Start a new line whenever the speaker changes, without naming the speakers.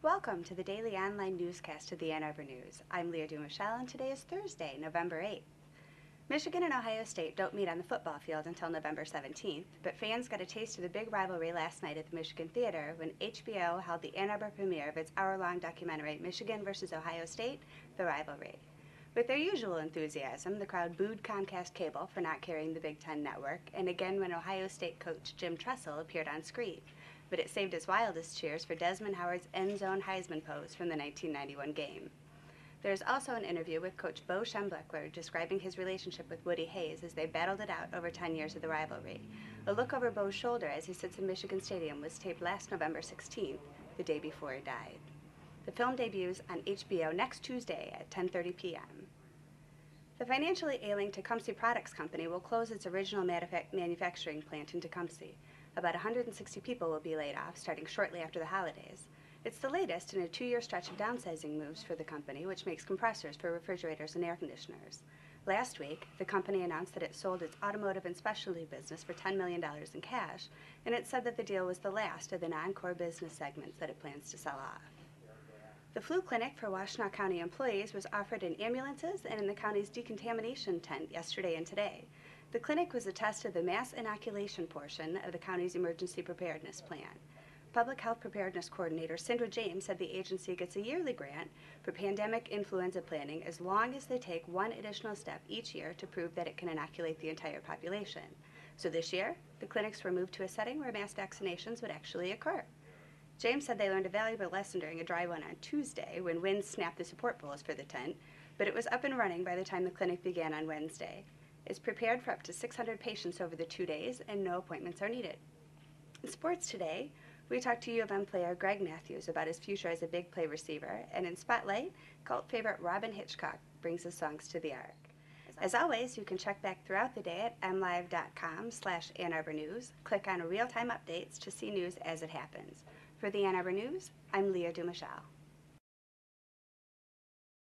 welcome to the daily online newscast of the Ann Arbor News. I'm Leah Dumichelle, and today is Thursday, November 8th. Michigan and Ohio State don't meet on the football field until November 17th, but fans got a taste of the big rivalry last night at the Michigan Theater when HBO held the Ann Arbor premiere of its hour-long documentary, Michigan vs. Ohio State, The Rivalry. With their usual enthusiasm, the crowd booed Comcast Cable for not carrying the Big Ten network, and again when Ohio State coach Jim Tressel appeared on screen. But it saved his wildest cheers for Desmond Howard's end-zone Heisman pose from the 1991 game. There's also an interview with Coach Bo Schembechler describing his relationship with Woody Hayes as they battled it out over 10 years of the rivalry. A look over Bo's shoulder as he sits in Michigan Stadium was taped last November 16th, the day before he died. The film debuts on HBO next Tuesday at 10:30 p.m. The financially ailing Tecumseh Products company will close its original manufacturing plant in Tecumseh. About 160 people will be laid off starting shortly after the holidays. It's the latest in a 2-year stretch of downsizing moves for the company, which makes compressors for refrigerators and air conditioners. Last week, the company announced that it sold its automotive and specialty business for $10 million in cash, and it said that the deal was the last of the non-core business segments that it plans to sell off. The flu clinic for Washtenaw County employees was offered in ambulances and in the county's decontamination tent yesterday and today. The clinic was a test of the mass inoculation portion of the county's emergency preparedness plan. Public Health Preparedness Coordinator Cindra James said the agency gets a yearly grant for pandemic influenza planning as long as they take one additional step each year to prove that it can inoculate the entire population. So this year, the clinics were moved to a setting where mass vaccinations would actually occur. James said they learned a valuable lesson during a dry one on Tuesday when winds snapped the support poles for the tent, but it was up and running by the time the clinic began on Wednesday. It's prepared for up to 600 patients over the 2 days, and no appointments are needed. In sports today, we talked to U of M player Greg Matthews about his future as a big play receiver, and in Spotlight, cult favorite Robin Hitchcock brings his songs to the Ark. As always, you can check back throughout the day at mlive.com/Ann Arbor News. Click on real-time updates to see news as it happens. For the Ann Arbor News, I'm Leah Dumichelle.